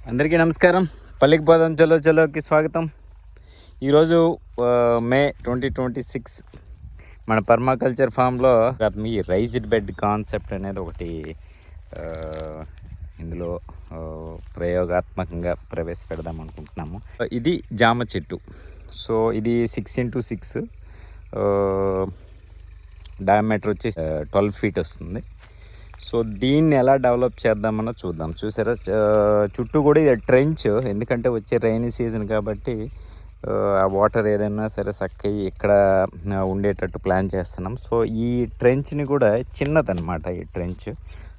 అందరికీ నమస్కారం. పల్లికి పోదాం చలో చలోకి స్వాగతం. ఈరోజు మే 2026 మన పర్మాకల్చర్ ఫామ్లో ఈ రైజ్డ్ బెడ్ కాన్సెప్ట్ అనేది ఒకటి ఇందులో ప్రయోగాత్మకంగా ప్రవేశపెడదాం అనుకుంటున్నాము. ఇది జామ చెట్టు. సో ఇది 6x6 డయామీటర్ వచ్చి 12 ఫీట్ వస్తుంది. సో దీన్ని ఎలా డెవలప్ చేద్దామన్నా చూద్దాం. చూసారా, చుట్టూ కూడా ఇది ట్రెంచ్, ఎందుకంటే వచ్చే రైనీ సీజన్ కాబట్టి ఆ వాటర్ ఏదైనా సరే చక్కగా ఇక్కడ ఉండేటట్టు ప్లాన్ చేస్తున్నాం. సో ఈ ట్రెంచ్ని కూడా చిన్నదన్నమాట ఈ ట్రెంచ్.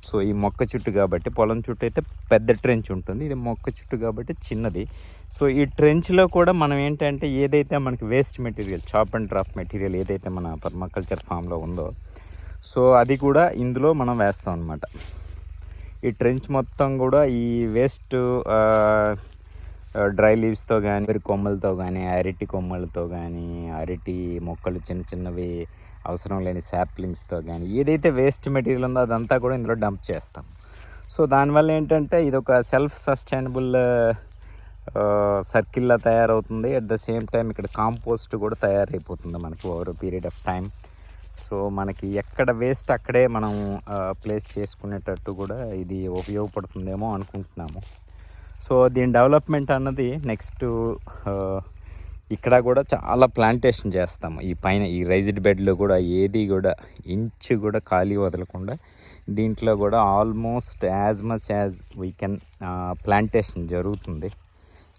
సో ఈ మొక్క చుట్టూ కాబట్టి, పొలం చుట్టూ అయితే పెద్ద ట్రెంచ్ ఉంటుంది, ఇది మొక్క చుట్టూ కాబట్టి చిన్నది. సో ఈ ట్రెంచ్లో కూడా మనం ఏంటంటే ఏదైతే మనకి waste material, chop and drop material ఏదైతే మన పర్మాకల్చర్ ఫామ్లో ఉందో, సో అది కూడా ఇందులో మనం వేస్తాం అన్నమాట. ఈ ట్రెంచ్ మొత్తం కూడా ఈ వేస్ట్ డ్రై లీవ్స్తో కానీ, కొమ్మలతో కానీ, అరటి కొమ్మలతో కానీ, అరటి మొక్కలు చిన్న చిన్నవి అవసరం లేని శాప్లింగ్స్తో కానీ, ఏదైతే వేస్ట్ మెటీరియల్ ఉందో అదంతా కూడా ఇందులో డంప్ చేస్తాం. సో దానివల్ల ఏంటంటే ఇది ఒక సెల్ఫ్ సస్టైనబుల్ సర్కిల్లా తయారవుతుంది. అట్ ద సేమ్ టైం ఇక్కడ కాంపోస్ట్ కూడా తయారైపోతుంది మనకి over period of time. So మనకి ఎక్కడ వేస్ట్ అక్కడే మనం ప్లేస్ చేసుకునేటట్టు కూడా ఇది ఉపయోగపడుతుందేమో అనుకుంటున్నాము. సో దీని డెవలప్మెంట్ అన్నది నెక్స్ట్ ఇక్కడ కూడా చాలా ప్లాంటేషన్ చేస్తాము. ఈ పైన ఈ రైజ్డ్ బెడ్లో కూడా ఏది కూడా ఇంచు కూడా ఖాళీ వదలకుండా దీంట్లో కూడా almost as much as we can plantation జరుగుతుంది.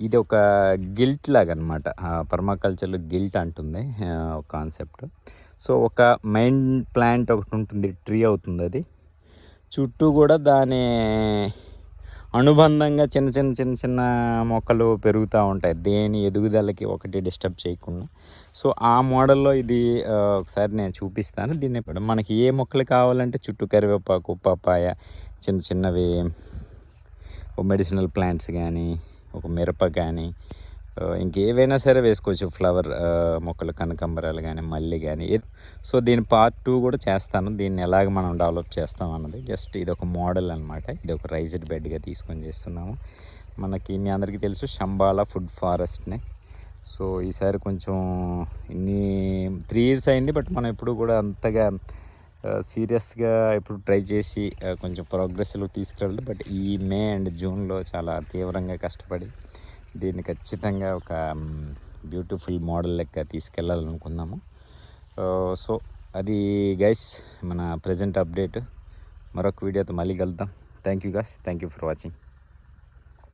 ఇది ఒక గిల్ట్ లాగా అనమాట. పర్మాకల్చర్లో గిల్ట్ అంటుంది ఒక కాన్సెప్ట్. సో ఒక మెయిన్ ప్లాంట్ ఒకటి ఉంటుంది, ట్రీ అవుతుంది. అది చుట్టూ కూడా దాని అనుబంధంగా చిన్న చిన్న చిన్న చిన్న మొక్కలు పెరుగుతూ ఉంటాయి, దేని ఎదుగుదలకి ఒకటి డిస్టర్బ్ చేయకుండా. సో ఆ మోడల్లో ఇది ఒకసారి నేను చూపిస్తాను. దీన్ని మనకి ఏ మొక్కలు కావాలంటే చుట్టూ కరివేపాకు, పపాయ, చిన్న చిన్నవి మెడిసినల్ ప్లాంట్స్ కానీ, ఒక మిరప కానీ, ఇంకేవైనా సరే వేసుకోవచ్చు. ఫ్లవర్ మొక్కలు, కనకాంబరాలు కానీ, మల్లి కానీ. సో దీని పార్ట్ 2 కూడా చేస్తాను, దీన్ని ఎలాగ మనం డెవలప్ చేస్తాం అన్నది. జస్ట్ ఇది ఒక మోడల్ అనమాట. ఇది ఒక రైజ్డ్ బెడ్గా తీసుకొని చేస్తున్నాము. మనకి మీ అందరికీ తెలుసు శంబాలా ఫుడ్ ఫారెస్ట్ని. సో ఈసారి కొంచెం 3 years అయింది, బట్ మనం ఎప్పుడు కూడా అంతగా సీరియస్గా ఇప్పుడు ట్రై చేసి కొంచెం ప్రోగ్రెస్లో తీసుకెళ్ళదు. బట్ ఈ మే అండ్ జూన్లో చాలా తీవ్రంగా కష్టపడి దీన్ని ఖచ్చితంగా ఒక బ్యూటిఫుల్ మోడల్ లెక్క తీసుకెళ్ళాలనుకున్నాము. సో అది గైస్ మన ప్రజెంట్ అప్డేట్. మరొక వీడియోతో మళ్ళీ కలుద్దాం. Thank you guys, thank you for watching.